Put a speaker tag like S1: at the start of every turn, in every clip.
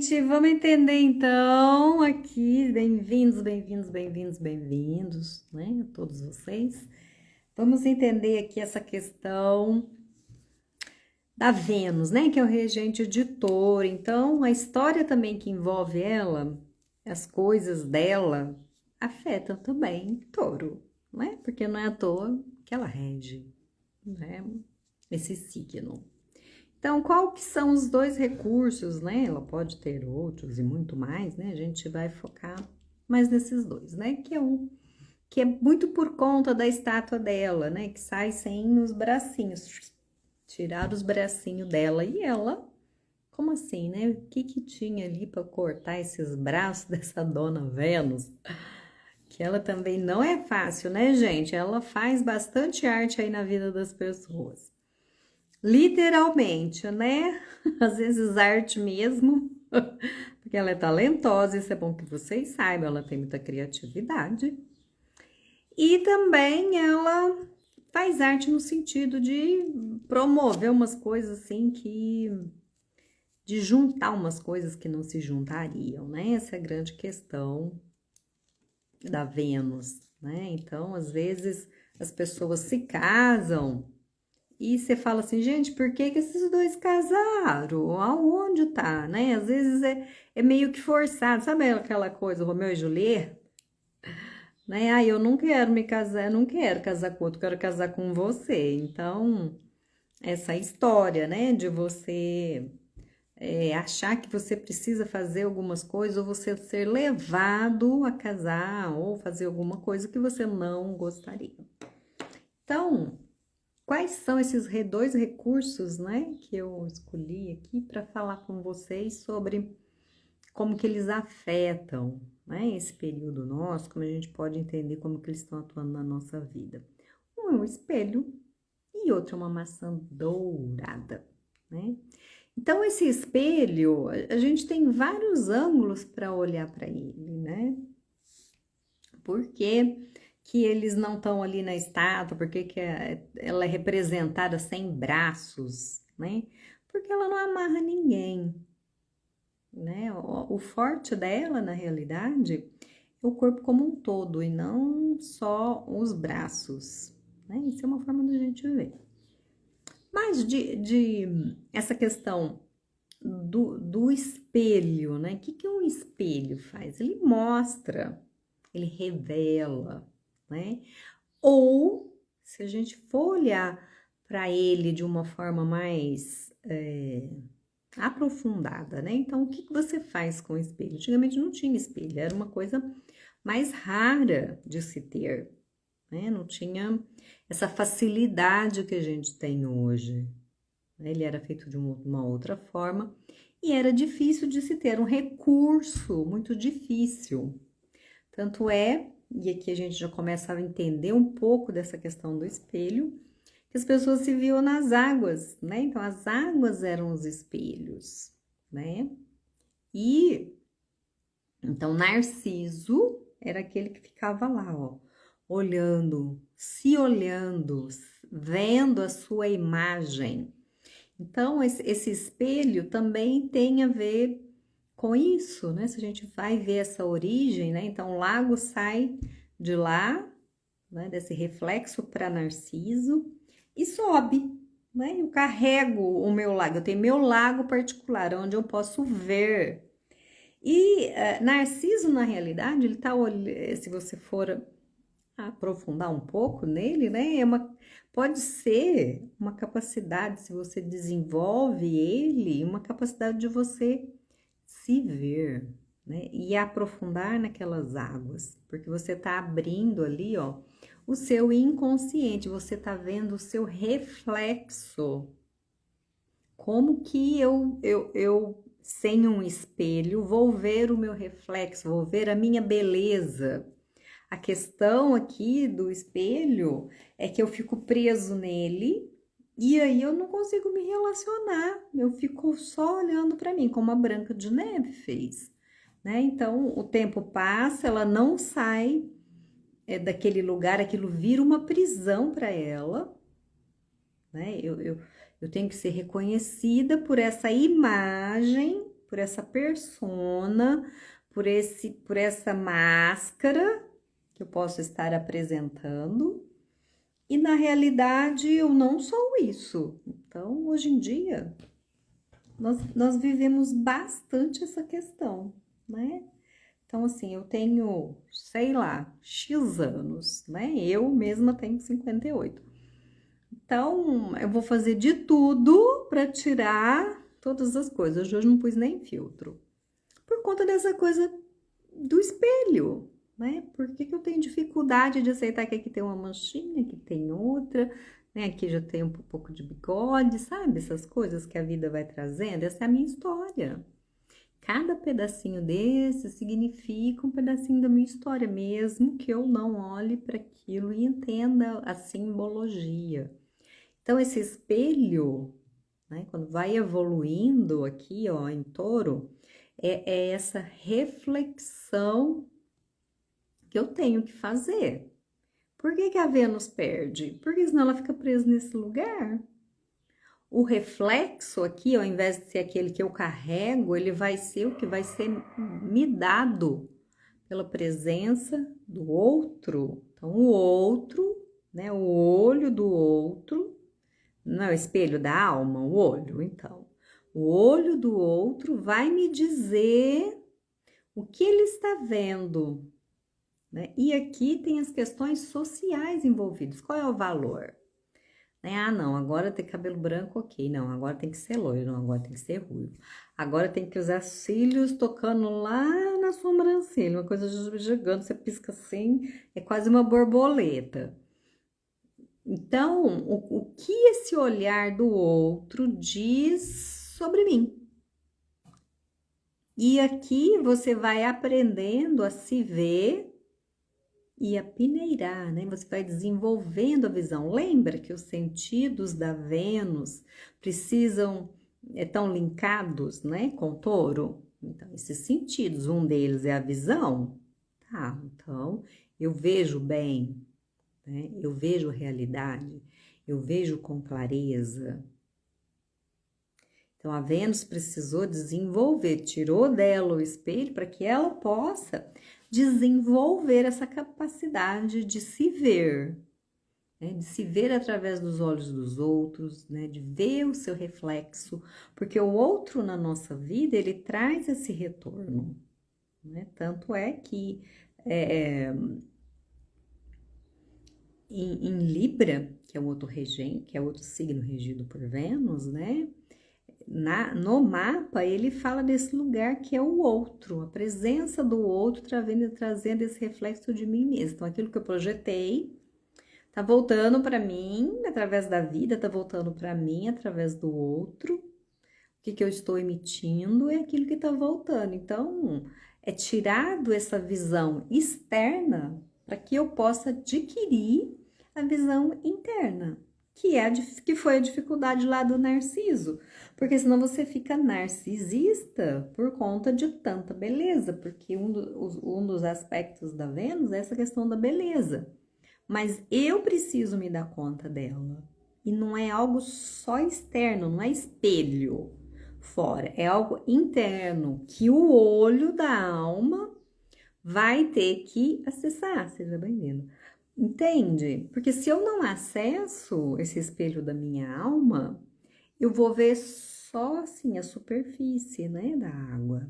S1: gente, vamos entender então aqui, bem-vindos, bem-vindos, bem-vindos, bem-vindos, né, a todos vocês. Vamos entender aqui essa questão da Vênus, né, que é o regente de Touro. Então, a história também que envolve ela, as coisas dela, afetam também Touro, né, porque não é à toa que ela rege, né, esse signo. Então, qual que são os dois recursos, né? Ela pode ter outros e muito mais, né? A gente vai focar mais nesses dois, né? Que é muito por conta da estátua dela, né? Que sai sem os bracinhos, tirar os bracinhos dela. E ela, como assim, né? O que que tinha ali para cortar esses braços dessa dona Vênus? Que ela também não é fácil, né, gente? Ela faz bastante arte aí na vida das pessoas. Literalmente, né? Às vezes arte mesmo, porque ela é talentosa, isso é bom que vocês saibam, ela tem muita criatividade. E também ela faz arte no sentido de promover umas coisas assim de juntar umas coisas que não se juntariam, né? Essa é a grande questão da Vênus, né? Então, às vezes as pessoas se casam e você fala assim, gente, por que que esses dois casaram? Aonde tá, né? Às vezes é meio que forçado, sabe aquela coisa, Romeu e Julieta? Né? Ah, eu não quero me casar, eu não quero casar com outro, quero casar com você. Então, essa história, né, de você achar que você precisa fazer algumas coisas, ou você ser levado a casar, ou fazer alguma coisa que você não gostaria. Então, quais são esses dois recursos, né, que eu escolhi aqui para falar com vocês sobre como que eles afetam, né, esse período nosso, como a gente pode entender como que eles estão atuando na nossa vida. Um é um espelho e outro é uma maçã dourada, né? Então, esse espelho, a gente tem vários ângulos para olhar para ele, né? Por que eles não estão ali na estátua? Por que ela é representada sem braços, né? Porque ela não amarra ninguém, né? O forte dela, na realidade, é o corpo como um todo e não só os braços, né? Isso é uma forma da gente ver. Mas de essa questão do espelho, né? O que um espelho faz? Ele mostra, ele revela, né? Ou, se a gente for olhar para ele de uma forma mais aprofundada, né? Então, o que você faz com o espelho? Antigamente não tinha espelho, era uma coisa mais rara de se ter, né? Não tinha essa facilidade que a gente tem hoje. Ele era feito de uma outra forma e era difícil de se ter, um recurso muito difícil. Tanto é, e aqui a gente já começa a entender um pouco dessa questão do espelho, que as pessoas se viam nas águas, né? Então, as águas eram os espelhos, né? E, então, Narciso era aquele que ficava lá, ó, olhando, vendo a sua imagem. Então, esse espelho também tem a ver com isso, né? Se a gente vai ver essa origem, né? Então, o lago sai de lá, né? Desse reflexo para Narciso e sobe, né? Eu carrego o meu lago, eu tenho meu lago particular, onde eu posso ver. E Narciso, na realidade, ele tá olhando, se você for aprofundar um pouco nele, né? Pode ser uma capacidade, se você desenvolve ele, uma capacidade de você se ver, né? E aprofundar naquelas águas, porque você está abrindo ali, ó, o seu inconsciente, você está vendo o seu reflexo. Como que eu sem um espelho, vou ver o meu reflexo, vou ver a minha beleza. A questão aqui do espelho é que eu fico preso nele e aí eu não consigo me relacionar. Eu fico só olhando para mim, como a Branca de Neve fez, né? Então, o tempo passa, ela não sai daquele lugar, aquilo vira uma prisão para ela, né? Eu tenho que ser reconhecida por essa imagem, por essa persona, por essa máscara que eu posso estar apresentando. E na realidade eu não sou isso. Então, hoje em dia, nós vivemos bastante essa questão, né? Então, assim, eu tenho, sei lá, X anos, né? Eu mesma tenho 58. Então, eu vou fazer de tudo para tirar todas as coisas. Hoje eu não pus nem filtro. Por conta dessa coisa do espelho, né? Por que eu tenho dificuldade de aceitar que aqui tem uma manchinha, que tem outra, né? Aqui já tem um pouco de bigode, sabe? Essas coisas que a vida vai trazendo. Essa é a minha história. Cada pedacinho desse significa um pedacinho da minha história, mesmo que eu não olhe para aquilo e entenda a simbologia. Então, esse espelho, né, quando vai evoluindo aqui, ó, em Touro, é essa reflexão que eu tenho que fazer. Por que a Vênus perde? Porque senão ela fica presa nesse lugar. O reflexo aqui, ao invés de ser aquele que eu carrego, ele vai ser o que vai ser me dado pela presença do outro. Então, o outro, né, o olho do outro, não é o espelho da alma, o olho, então. O olho do outro vai me dizer o que ele está vendo, né? E aqui tem as questões sociais envolvidas. Qual é o valor? Né? Ah, não, agora tem cabelo branco, ok. Não, agora tem que ser loiro, não, agora tem que ser ruivo. Agora tem que usar cílios tocando lá na sobrancelha, uma coisa gigante, você pisca assim, é quase uma borboleta. Então, o que esse olhar do outro diz sobre mim? E aqui você vai aprendendo a se ver e a peneirar, né? Você vai desenvolvendo a visão. Lembra que os sentidos da Vênus precisam, estão linkados, né, com Touro? Então, esses sentidos, um deles é a visão. Tá, então, eu vejo bem, né? Eu vejo a realidade, eu vejo com clareza. Então, a Vênus precisou desenvolver, tirou dela o espelho para que ela possa desenvolver essa capacidade de se ver, né? De se ver através dos olhos dos outros, né? De ver o seu reflexo, porque o outro na nossa vida, ele traz esse retorno, né? Tanto é que em Libra, que é o outro regente, que é outro signo regido por Vênus, né? No mapa, ele fala desse lugar que é o outro, a presença do outro trazendo esse reflexo de mim mesmo. Então, aquilo que eu projetei tá voltando para mim através da vida, tá voltando para mim através do outro. O que eu estou emitindo é aquilo que tá voltando. Então, é tirado essa visão externa para que eu possa adquirir a visão interna. Que foi a dificuldade lá do Narciso, porque senão você fica narcisista por conta de tanta beleza, porque um dos aspectos da Vênus é essa questão da beleza, mas eu preciso me dar conta dela, e não é algo só externo, não é espelho fora, é algo interno, que o olho da alma vai ter que acessar. Seja bem-vindo. Entende? Porque se eu não acesso esse espelho da minha alma, eu vou ver só assim a superfície, né, da água.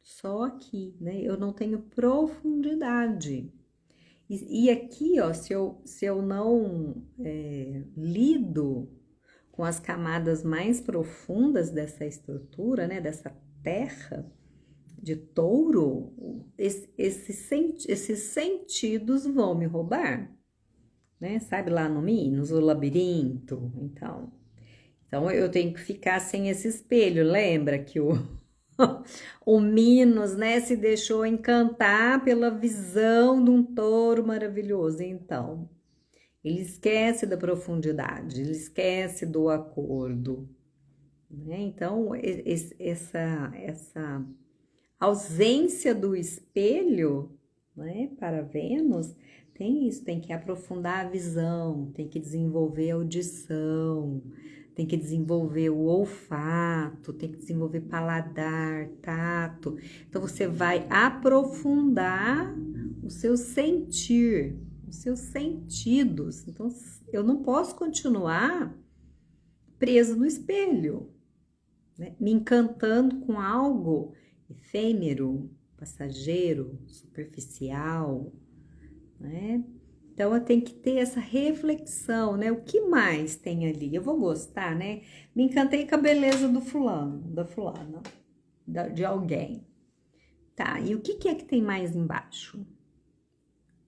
S1: Só aqui, né? Eu não tenho profundidade. E aqui, ó, se eu não lido com as camadas mais profundas dessa estrutura, né, dessa terra de Touro, esses sentidos vão me roubar, né? Sabe lá no Minos, o labirinto? Então eu tenho que ficar sem esse espelho. Lembra que o Minos, né, se deixou encantar pela visão de um touro maravilhoso. Então, ele esquece da profundidade, ele esquece do acordo, né? Então, essa ausência do espelho, né, para Vênus, tem isso, tem que aprofundar a visão, tem que desenvolver a audição, tem que desenvolver o olfato, tem que desenvolver paladar, tato. Então, você vai aprofundar o seu sentir, os seus sentidos. Então, eu não posso continuar presa no espelho, né? Me encantando com algo efêmero, passageiro, superficial, né? Então, eu tenho que ter essa reflexão, né? O que mais tem ali? Eu vou gostar, né? Me encantei com a beleza do fulano, da fulana, de alguém. Tá, e o que é que tem mais embaixo?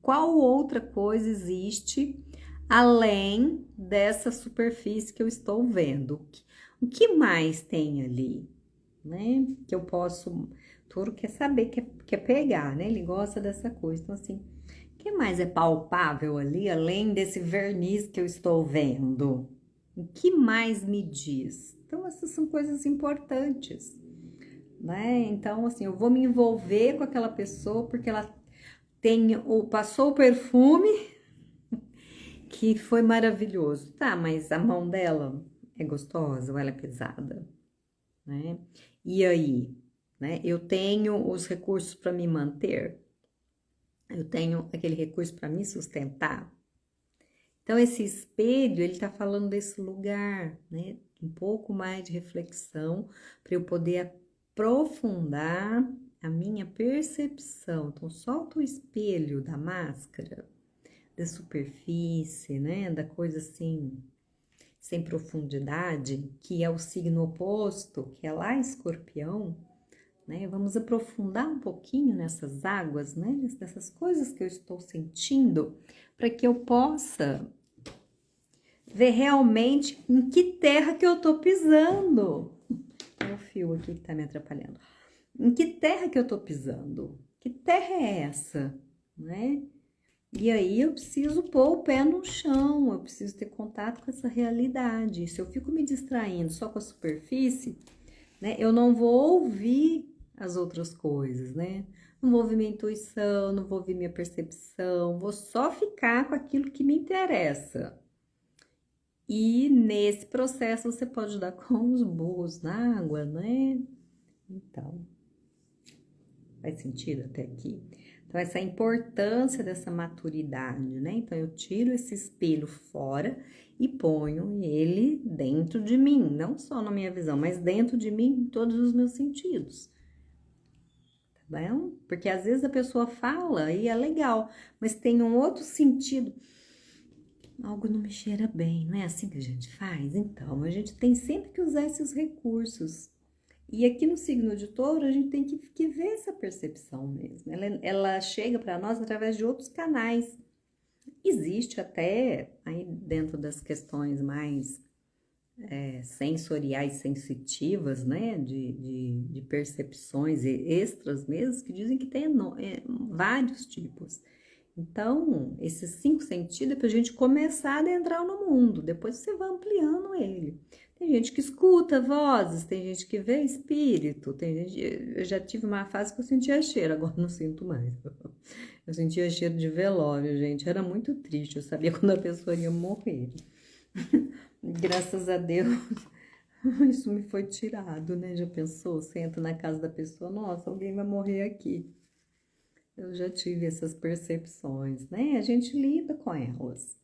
S1: Qual outra coisa existe além dessa superfície que eu estou vendo? O que mais tem ali, né? Que eu posso... O touro quer saber, quer pegar, né? Ele gosta dessa coisa. Então, assim, o que mais é palpável ali, além desse verniz que eu estou vendo? O que mais me diz? Então, essas são coisas importantes, né? Então, assim, eu vou me envolver com aquela pessoa porque ela passou o perfume que foi maravilhoso. Tá, mas a mão dela é gostosa ou ela é pesada, né? E aí, né? Eu tenho os recursos para me manter? Eu tenho aquele recurso para me sustentar? Então, esse espelho, ele tá falando desse lugar, né? Um pouco mais de reflexão para eu poder aprofundar a minha percepção. Então, solta o espelho da máscara, da superfície, né? Da coisa assim, sem profundidade, que é o signo oposto, que é lá Escorpião, né? Vamos aprofundar um pouquinho nessas águas, né? Nessas coisas que eu estou sentindo, para que eu possa ver realmente em que terra que eu tô pisando. Tem o fio aqui que tá me atrapalhando. Em que terra que eu tô pisando? Que terra é essa, né? E aí eu preciso pôr o pé no chão, eu preciso ter contato com essa realidade. Se eu fico me distraindo só com a superfície, né, eu não vou ouvir as outras coisas, né? Não vou ouvir minha intuição, não vou ouvir minha percepção, vou só ficar com aquilo que me interessa. E nesse processo você pode dar com os burros na água, né? Então, faz sentido até aqui? Então, essa é a importância dessa maturidade, né? Então, eu tiro esse espelho fora e ponho ele dentro de mim, não só na minha visão, mas dentro de mim, em todos os meus sentidos. Tá bom? Porque às vezes a pessoa fala e é legal, mas tem um outro sentido. Algo não me cheira bem, não é assim que a gente faz? Então, a gente tem sempre que usar esses recursos. E aqui no signo de Touro, a gente tem que ver essa percepção mesmo. Ela chega para nós através de outros canais. Existe até aí dentro das questões mais sensoriais sensitivas, né? De percepções extras mesmo, que dizem que tem vários tipos. Então, esses 5 sentidos é para a gente começar a adentrar no mundo, depois você vai ampliando ele. Tem gente que escuta vozes, tem gente que vê espírito, tem gente... Eu já tive uma fase que eu sentia cheiro, agora não sinto mais. Eu sentia cheiro de velório, gente, era muito triste, eu sabia quando a pessoa ia morrer. Graças a Deus, isso me foi tirado, né? Já pensou? Você entra na casa da pessoa, nossa, alguém vai morrer aqui. Eu já tive essas percepções, né? A gente lida com elas,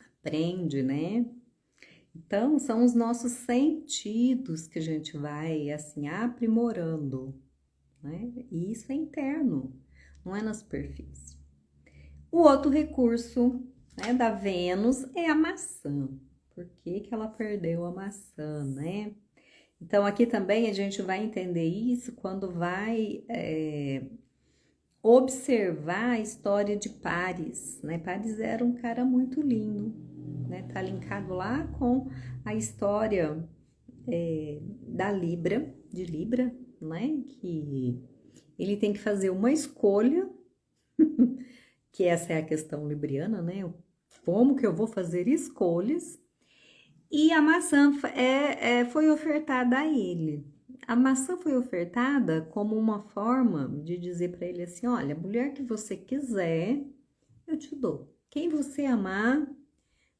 S1: aprende, né? Então, são os nossos sentidos que a gente vai, assim, aprimorando, né? E isso é interno, não é na superfície. O outro recurso, né, da Vênus é a maçã. Por que que ela perdeu a maçã, né? Então, aqui também a gente vai entender isso quando vai... observar a história de Paris, né? Paris era um cara muito lindo, né? Tá linkado lá com a história da Libra, de Libra, né? Que ele tem que fazer uma escolha, que essa é a questão libriana, né? Como que eu vou fazer escolhas? E a maçã foi ofertada a ele. A maçã foi ofertada como uma forma de dizer para ele assim: olha, a mulher que você quiser, eu te dou. Quem você amar,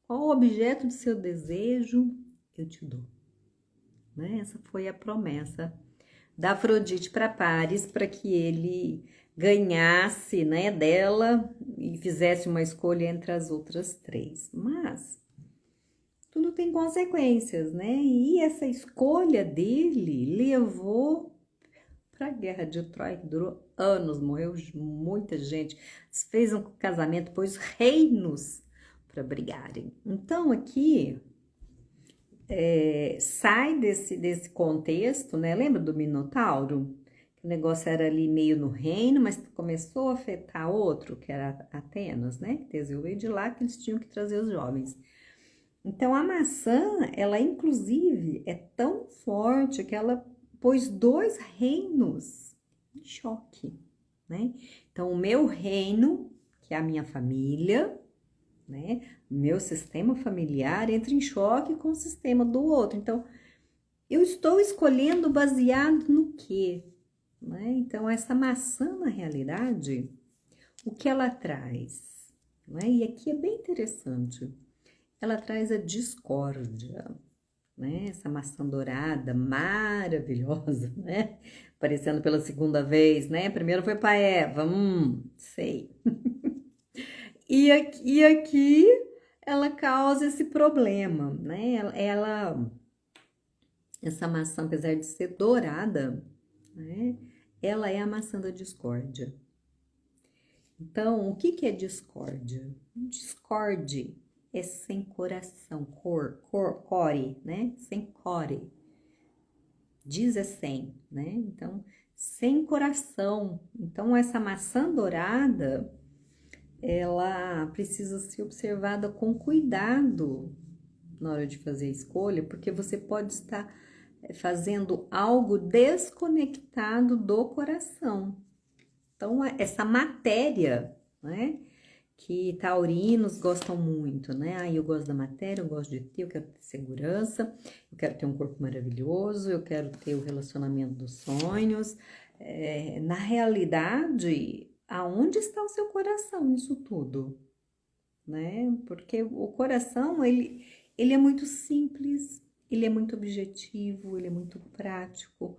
S1: qual o objeto de seu desejo, eu te dou. Né? Essa foi a promessa da Afrodite para Paris, para que ele ganhasse, né, dela e fizesse uma escolha entre as outras três. Mas tudo tem consequências, né? E essa escolha dele levou para a Guerra de Troia, que durou anos, morreu muita gente, fez um casamento, pôs reinos para brigarem. Então aqui sai desse contexto, né? Lembra do Minotauro? O negócio era ali meio no reino, mas começou a afetar outro, que era Atenas, né? Teseu veio de lá, que eles tinham que trazer os jovens. Então, a maçã, ela inclusive é tão forte que ela pôs 2 reinos em choque, né? Então, o meu reino, que é a minha família, né? Meu sistema familiar entra em choque com o sistema do outro. Então, eu estou escolhendo baseado no quê? Né? Então, essa maçã, na realidade, o que ela traz? Né? E aqui é bem interessante. Ela traz a discórdia, né? Essa maçã dourada, maravilhosa, né? Aparecendo pela segunda vez, né? Primeiro foi para Eva, sei. E aqui ela causa esse problema, né? Essa maçã, apesar de ser dourada, né? Ela é a maçã da discórdia. Então, o que é discórdia? Discorde é sem coração, core, né? Sem core. Diz é sem, né? Então, sem coração. Então, essa maçã dourada, ela precisa ser observada com cuidado na hora de fazer a escolha, porque você pode estar fazendo algo desconectado do coração. Então, essa matéria, né, que taurinos gostam muito, né? Eu gosto da matéria, eu gosto de ter, eu quero ter segurança, eu quero ter um corpo maravilhoso, eu quero ter o relacionamento dos sonhos. Na realidade, aonde está o seu coração nisso tudo? Né? Porque o coração, ele é muito simples, ele é muito objetivo, ele é muito prático.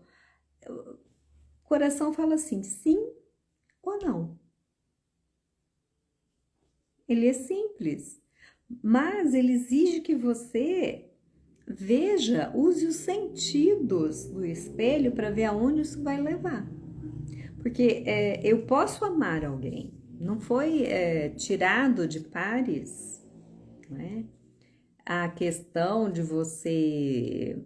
S1: O coração fala assim, sim ou não. Ele é simples, mas ele exige que você veja, use os sentidos do espelho para ver aonde isso vai levar. Porque eu posso amar alguém, não foi tirado de Paris, né? A questão de você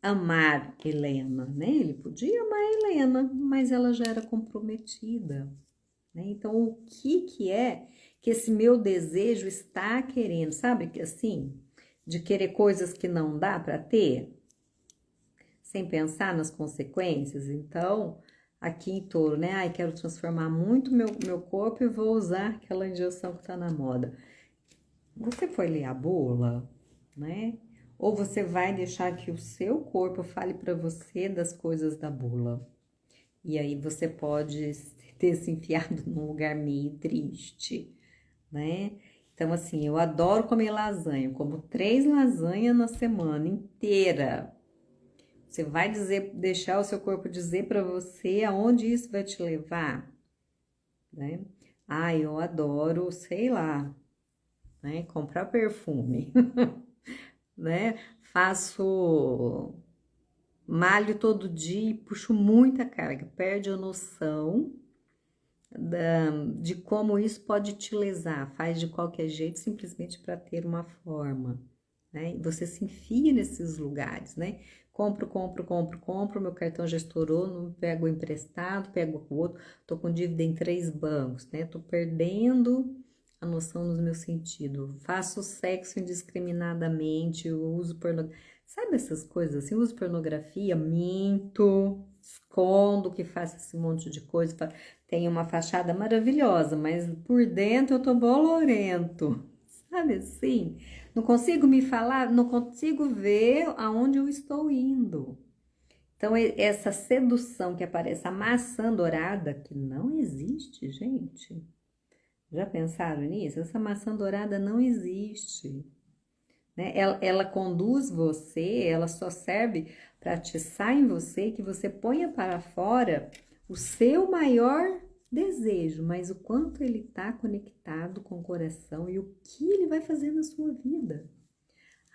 S1: amar Helena, né? Ele podia amar Helena, mas ela já era comprometida, né? Então, o que é que esse meu desejo está querendo? Sabe que assim, de querer coisas que não dá para ter, sem pensar nas consequências? Então, aqui em Touro, né? Ai, quero transformar muito meu corpo e vou usar aquela injeção que tá na moda. Você foi ler a bula, né? Ou você vai deixar que o seu corpo fale para você das coisas da bula? E aí você pode ter se enfiado num lugar meio triste, né? Então, assim, eu adoro comer lasanha, eu como 3 lasanhas na semana inteira. Você vai deixar o seu corpo dizer para você aonde isso vai te levar, né? Ah, eu adoro, sei lá, né? Comprar perfume, né? Malho todo dia e puxo muita carga, perde a noção de como isso pode te lesar, faz de qualquer jeito simplesmente para ter uma forma, né? E você se enfia nesses lugares, né? Compro, meu cartão já estourou, não pego emprestado, pego o outro, tô com dívida em 3 bancos, né? Tô perdendo a noção nos meus sentidos, faço sexo indiscriminadamente, eu uso pornografia, sabe essas coisas assim, uso pornografia, minto, escondo que faço esse monte de coisa, tenho uma fachada maravilhosa, mas por dentro eu tô bolorento, sabe assim? Não consigo me falar, não consigo ver aonde eu estou indo. Então, essa sedução que aparece, a maçã dourada, que não existe, gente. Já pensaram nisso? Essa maçã dourada não existe. né? Ela conduz você, ela só serve para atiçar em você que você ponha para fora o seu maior desejo, mas o quanto ele está conectado com o coração e o que ele vai fazer na sua vida.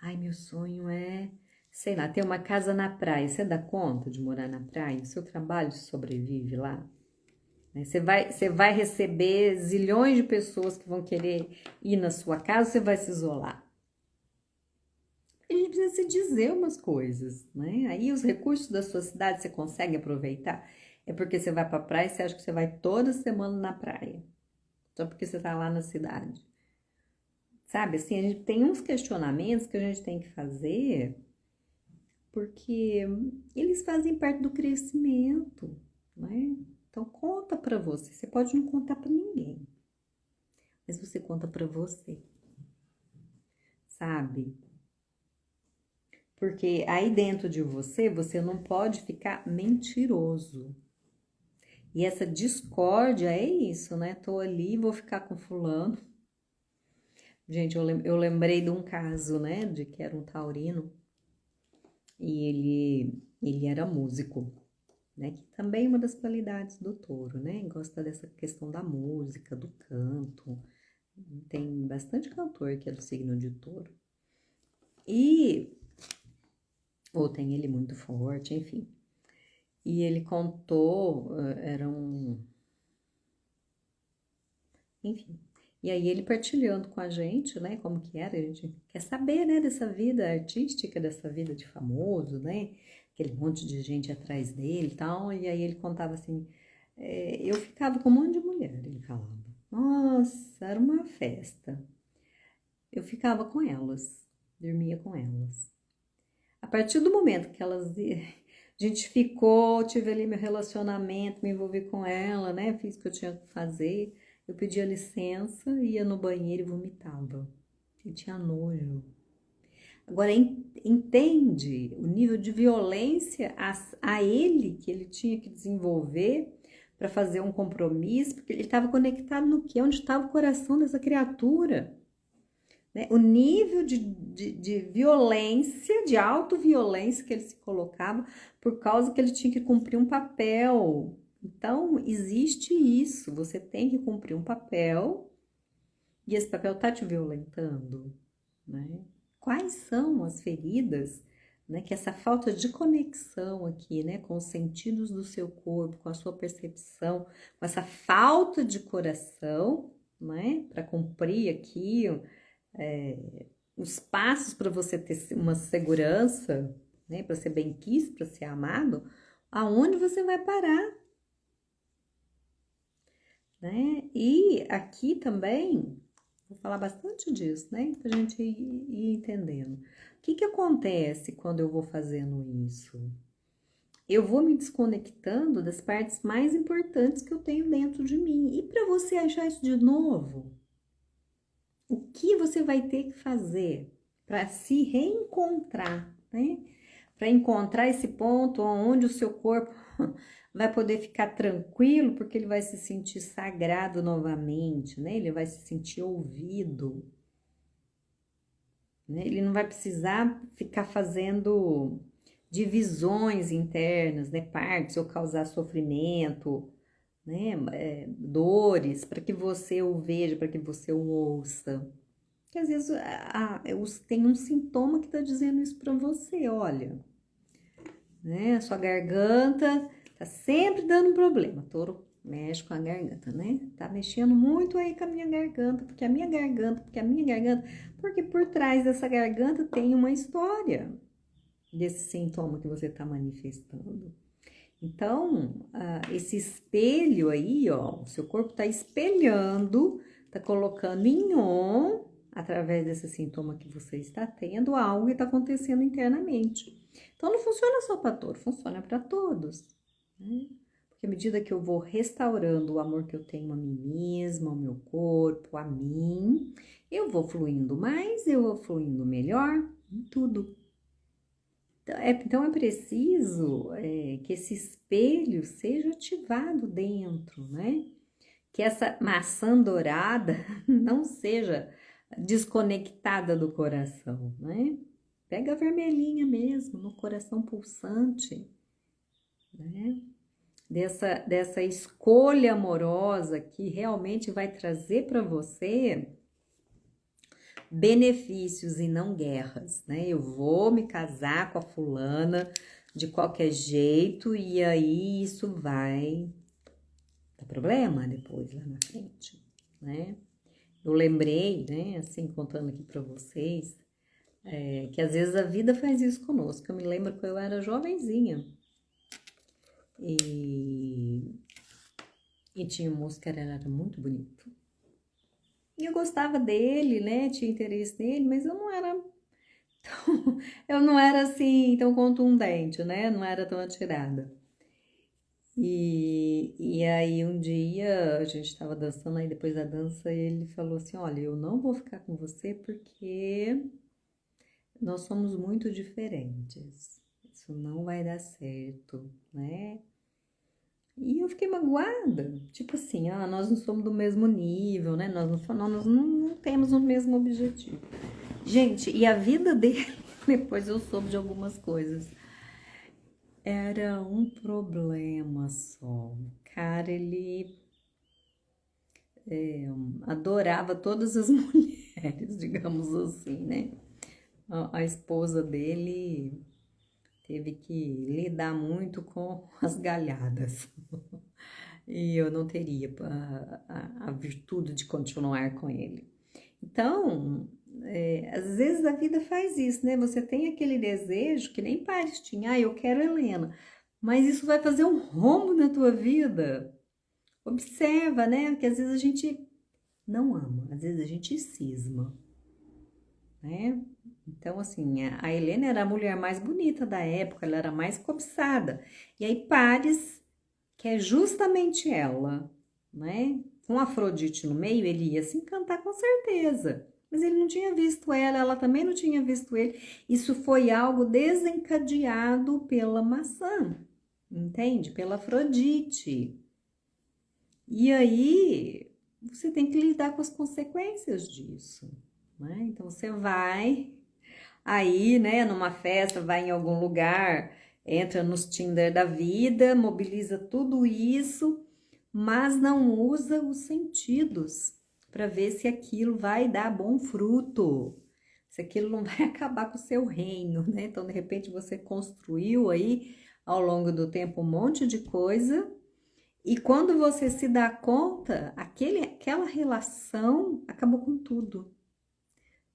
S1: Ai, meu sonho é, sei lá, ter uma casa na praia. Você dá conta de morar na praia? O seu trabalho sobrevive lá? Né? Você vai receber zilhões de pessoas que vão querer ir na sua casa, você vai se isolar. A gente precisa se dizer umas coisas, né? Aí os recursos da sua cidade você consegue aproveitar. É porque você vai pra praia e você acha que você vai toda semana na praia. Só porque você tá lá na cidade. Sabe, assim, a gente tem uns questionamentos que a gente tem que fazer porque eles fazem parte do crescimento, né? Então conta pra você. Você pode não contar pra ninguém, mas você conta pra você, sabe? Porque aí dentro de você, você não pode ficar mentiroso. E essa discórdia é isso, né? Tô ali, vou ficar com fulano. Gente, eu lembrei de um caso, né? De que era um taurino e ele era músico, né? Que também é uma das qualidades do touro, né? Gosta dessa questão da música, do canto. Tem bastante cantor que é do signo de touro. Ou tem ele muito forte, enfim. E ele contou, era um... Enfim. E aí ele partilhando com a gente, né, como que era, a gente quer saber, né, dessa vida artística, dessa vida de famoso, né, aquele monte de gente atrás dele e tal, e aí ele contava assim, eu ficava com um monte de mulher, ele falava. Nossa, era uma festa. Eu ficava com elas, dormia com elas. A partir do momento que elas... A gente ficou, tive ali meu relacionamento, me envolvi com ela, né? Fiz o que eu tinha que fazer. Eu pedia licença, ia no banheiro e vomitava. Eu tinha nojo. Agora, entende o nível de violência a ele que ele tinha que desenvolver para fazer um compromisso, porque ele estava conectado no quê? Onde estava o coração dessa criatura? Né? O nível de violência, de autoviolência que ele se colocava por causa que ele tinha que cumprir um papel. Então, existe isso, você tem que cumprir um papel e esse papel tá te violentando, né? Quais são as feridas, né, que essa falta de conexão aqui, né, com os sentidos do seu corpo, com a sua percepção, com essa falta de coração, né, para cumprir aqui os passos para você ter uma segurança, né, para ser bem quisto, para ser amado, aonde você vai parar, né? E aqui também, vou falar bastante disso, né, pra gente ir entendendo. O que que acontece quando eu vou fazendo isso? Eu vou me desconectando das partes mais importantes que eu tenho dentro de mim. E para você achar isso de novo, o que você vai ter que fazer para se reencontrar, né? Para encontrar esse ponto onde o seu corpo vai poder ficar tranquilo, porque ele vai se sentir sagrado novamente, né? Ele vai se sentir ouvido, né? Ele não vai precisar ficar fazendo divisões internas, né? Partes ou causar sofrimento, né? Dores, para que você o veja, para que você o ouça. Que às vezes tem um sintoma que está dizendo isso para você, olha, né? A sua garganta tá sempre dando problema. Touro mexe com a garganta, né? Tá mexendo muito aí com a minha garganta, porque a minha garganta, porque por trás dessa garganta tem uma história desse sintoma que você tá manifestando. Então, esse espelho aí, ó, o seu corpo tá espelhando, tá colocando em on, através desse sintoma que você está tendo, algo que está acontecendo internamente. Então, não funciona só para touro, funciona para todos, né? Porque à medida que eu vou restaurando o amor que eu tenho a mim mesma, ao meu corpo, a mim, eu vou fluindo mais, eu vou fluindo melhor em tudo. Então é preciso que esse espelho seja ativado dentro, né? Que essa maçã dourada não seja desconectada do coração, né? Pega a vermelhinha mesmo, no coração pulsante, né? Dessa escolha amorosa que realmente vai trazer para você benefícios e não guerras, né? Eu vou me casar com a fulana de qualquer jeito e aí isso vai dar problema depois lá na frente, né? Eu lembrei, né, assim, contando aqui para vocês, que às vezes a vida faz isso conosco. Eu me lembro que eu era jovenzinha e tinha um moço que era muito bonito. E eu gostava dele, né, tinha interesse nele, mas eu não era assim tão contundente, né, não era tão atirada. E aí um dia a gente estava dançando, aí depois da dança ele falou assim, olha, eu não vou ficar com você porque nós somos muito diferentes. Isso não vai dar certo, né? E eu fiquei magoada. Tipo assim, nós não somos do mesmo nível, né? Nós não temos o mesmo objetivo. Gente, e a vida dele, depois eu soube de algumas coisas. Era um problema só. O cara, ele adorava todas as mulheres, digamos assim, né? A esposa dele teve que lidar muito com as galhadas. E eu não teria a virtude de continuar com ele. Então, às vezes a vida faz isso, né? Você tem aquele desejo que nem Paris tinha, eu quero Helena, mas isso vai fazer um rombo na tua vida. Observa, né? Que às vezes a gente não ama, às vezes a gente cisma, né? Então, assim, a Helena era a mulher mais bonita da época, ela era mais cobiçada. E aí Paris, que é justamente ela, né? Com Afrodite no meio, ele ia se encantar com certeza. Mas ele não tinha visto ela também não tinha visto ele. Isso foi algo desencadeado pela maçã, entende? Pela Afrodite. E aí, você tem que lidar com as consequências disso, né? Então, você vai aí, né, numa festa, vai em algum lugar, entra nos Tinder da vida, mobiliza tudo isso, mas não usa os sentidos para ver se aquilo vai dar bom fruto, se aquilo não vai acabar com o seu reino, né? Então, de repente, você construiu aí ao longo do tempo um monte de coisa. E quando você se dá conta, aquela relação acabou com tudo,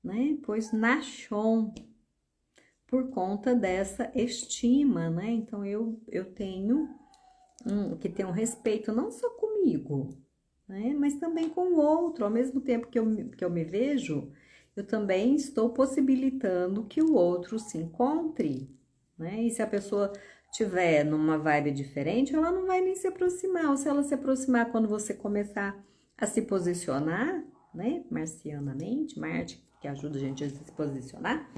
S1: né? Pois na chão por conta dessa estima, né? Então eu tenho que ter um respeito não só comigo, né? Mas também com o outro. Ao mesmo tempo que eu me vejo, eu também estou possibilitando que o outro se encontre, né? E se a pessoa tiver numa vibe diferente, ela não vai nem se aproximar. Ou se ela se aproximar quando você começar a se posicionar, né? Marcianamente, Marte, que ajuda a gente a se posicionar,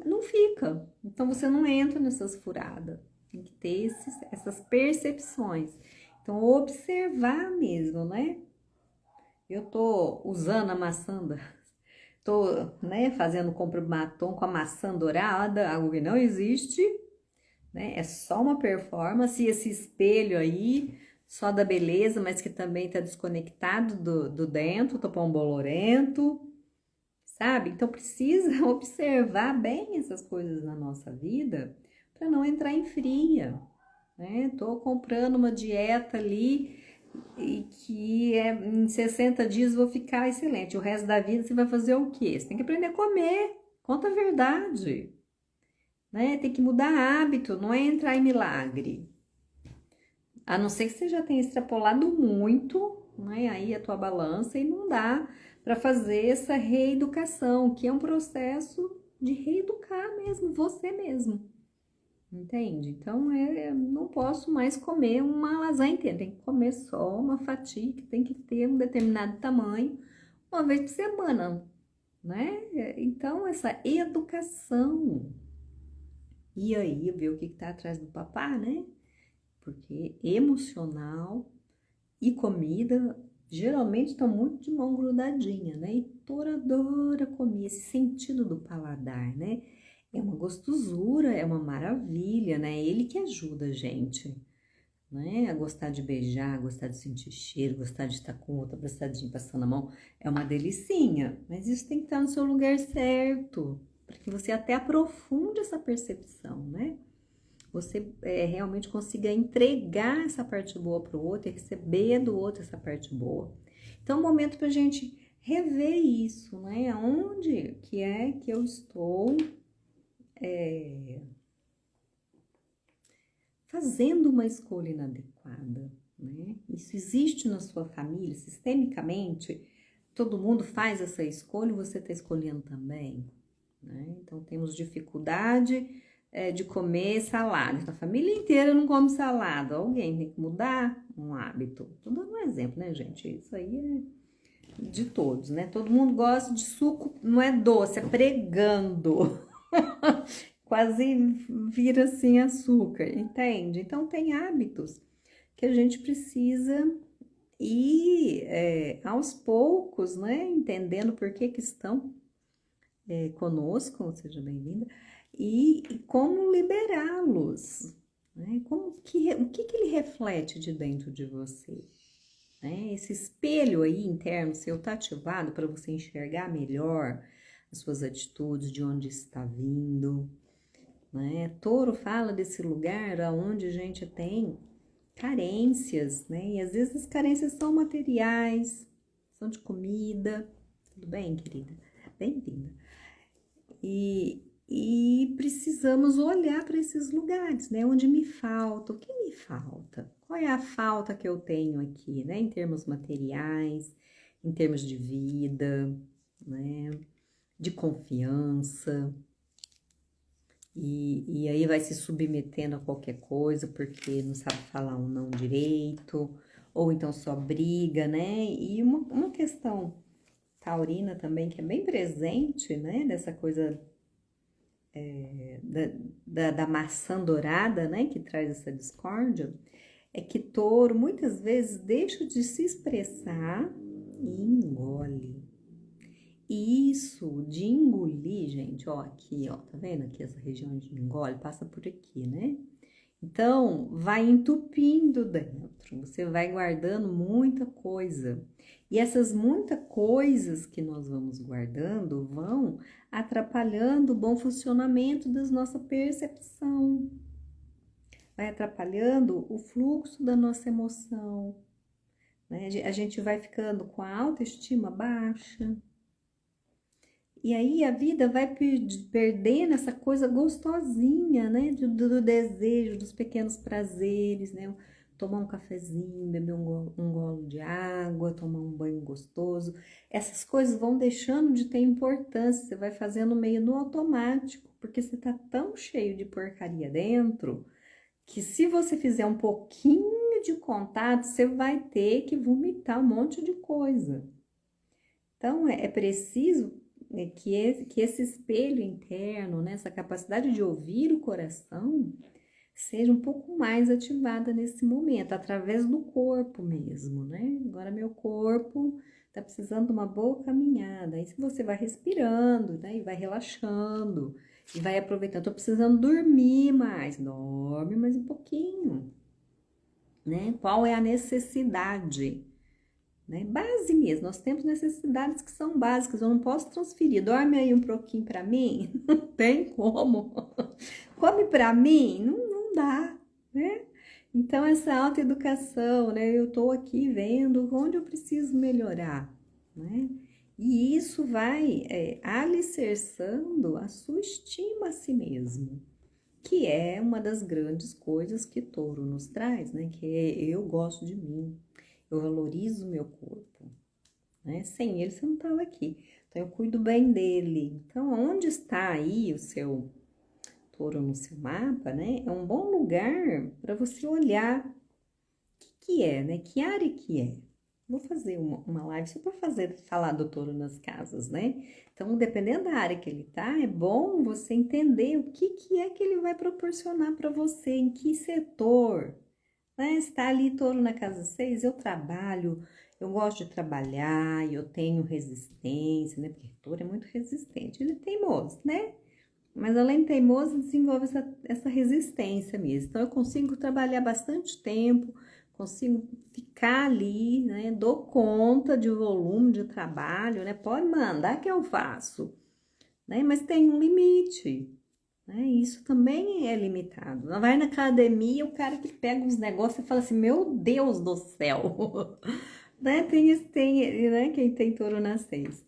S1: não fica. Então você não entra nessas furadas. Tem que ter essas percepções. Então, observar mesmo, né? Eu tô usando a maçã, tô, né, fazendo compra batom com a maçã dourada, algo que não existe, né? É só uma performance, e esse espelho aí, só da beleza, mas que também tá desconectado do dentro, tô pão bolorento, sabe? Então precisa observar bem essas coisas na nossa vida para não entrar em fria, né? Tô comprando uma dieta ali e que em 60 dias vou ficar excelente. O resto da vida você vai fazer o quê? Você tem que aprender a comer. Conta a verdade, né? Tem que mudar hábito, não é entrar em milagre. A não ser que você já tenha extrapolado muito, né? Aí a tua balança e não dá para fazer essa reeducação, que é um processo de reeducar mesmo, você mesmo. Entende? Então, eu não posso mais comer uma lasanha inteira, tem que comer só uma fatia que tem que ter um determinado tamanho, uma vez por semana, né? Então, essa educação. E aí, ver o que tá atrás do papá, né? Porque emocional e comida geralmente estão muito de mão grudadinha, né? E touro adora comer, esse sentido do paladar, né? É uma gostosura, é uma maravilha, né? Ele que ajuda a gente, né? A gostar de beijar, gostar de sentir cheiro, gostar de estar com outra abraçadinha, passando a mão. É uma delicinha, mas isso tem que estar no seu lugar certo, para que você até aprofunde essa percepção, né? Você realmente consiga entregar essa parte boa para o outro e receber do outro essa parte boa. Então, é um momento para a gente rever isso, né? Aonde que é que eu estou fazendo uma escolha inadequada, né? Isso existe na sua família, sistemicamente, todo mundo faz essa escolha e você está escolhendo também, né? Então, temos dificuldade de comer salada. Então, a família inteira não come salada. Alguém tem que mudar um hábito. Tô dando um exemplo, né, gente? Isso aí é de todos, né? Todo mundo gosta de suco, não é doce, é pregando. Quase vira assim açúcar, entende? Então, tem hábitos que a gente precisa ir aos poucos, né? Entendendo por que estão conosco, seja bem-vinda, e como liberá-los, né? O que ele reflete de dentro de você, né? Esse espelho aí interno seu tá ativado para você enxergar melhor as suas atitudes, de onde está vindo, né? Touro fala desse lugar onde a gente tem carências, né? E às vezes as carências são materiais, são de comida. Tudo bem, querida? Bem-vinda. E precisamos olhar para esses lugares, né? Onde me falta, o que me falta? Qual é a falta que eu tenho aqui, né? Em termos materiais, em termos de vida, né? De confiança. E aí vai se submetendo a qualquer coisa porque não sabe falar um não direito, ou então só briga, né? E uma questão taurina também que é bem presente, né? Dessa coisa da maçã dourada, né, que traz essa discórdia, é que touro muitas vezes deixa de se expressar e engole. E isso de engolir, gente, ó, aqui, ó, tá vendo aqui essa região de engole? Passa por aqui, né? Então, vai entupindo dentro, você vai guardando muita coisa. E essas muitas coisas que nós vamos guardando vão atrapalhando o bom funcionamento da nossa percepção, vai atrapalhando o fluxo da nossa emoção, né? A gente vai ficando com a autoestima baixa. E aí a vida vai perdendo essa coisa gostosinha, né? Do desejo, dos pequenos prazeres, né? Tomar um cafezinho, beber um golo de água, tomar um banho gostoso. Essas coisas vão deixando de ter importância, você vai fazendo meio no automático, porque você tá tão cheio de porcaria dentro, que se você fizer um pouquinho de contato, você vai ter que vomitar um monte de coisa. Então, é preciso que esse espelho interno, né, essa capacidade de ouvir o coração, seja um pouco mais ativada nesse momento, através do corpo mesmo, né? Agora, meu corpo tá precisando de uma boa caminhada. Aí, se você vai respirando, né, e vai relaxando, e vai aproveitando, tô precisando dormir mais, dorme mais um pouquinho, né? Qual é a necessidade? Né? Base mesmo, nós temos necessidades que são básicas, eu não posso transferir, dorme aí um pouquinho para mim, não tem como, come para mim, não dá, né? Então essa autoeducação, né? Eu tô aqui vendo onde eu preciso melhorar, né? E isso vai alicerçando a sua estima a si mesmo, que é uma das grandes coisas que Touro nos traz, né? Que é eu gosto de mim. Eu valorizo o meu corpo, né? Sem ele você não estava aqui. Então, eu cuido bem dele. Então, onde está aí o seu touro no seu mapa, né? É um bom lugar para você olhar o que é, né? Que área que é. Vou fazer uma live só para falar do touro nas casas, né? Então, dependendo da área que ele tá, é bom você entender o que é que ele vai proporcionar para você, em que setor. Né? Está ali touro na casa 6, eu trabalho, Eu gosto de trabalhar e eu tenho resistência, né? Porque touro é muito resistente, ele é teimoso, né? Mas além de teimoso, desenvolve essa resistência mesmo. Então, eu consigo trabalhar bastante tempo, consigo ficar ali, né? Dou conta de volume de trabalho, né? Pode mandar que eu faço, né? Mas tem um limite, né? Isso também é limitado. Não vai na academia, o cara que pega uns negócios e fala assim, meu Deus do céu, né? Tem, né? Quem tem touro na 6.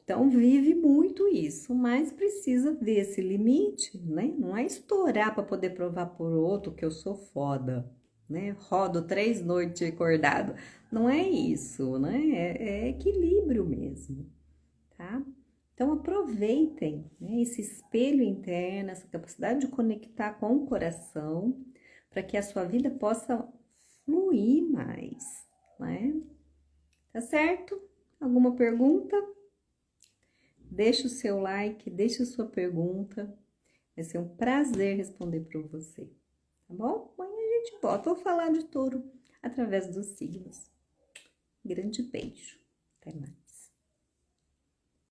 S1: Então, vive muito isso, mas precisa ver esse limite, né? Não é estourar para poder provar por outro que eu sou foda, né? Rodo 3 noites acordado. Não é isso, né? É equilíbrio mesmo, tá? Então, aproveitem, né, esse espelho interno, essa capacidade de conectar com o coração, para que a sua vida possa fluir mais, né? Tá certo? Alguma pergunta? Deixa o seu like, deixa a sua pergunta. Vai ser um prazer responder para você, tá bom? Amanhã a gente volta. Vou falar de touro através dos signos. Grande beijo. Até mais.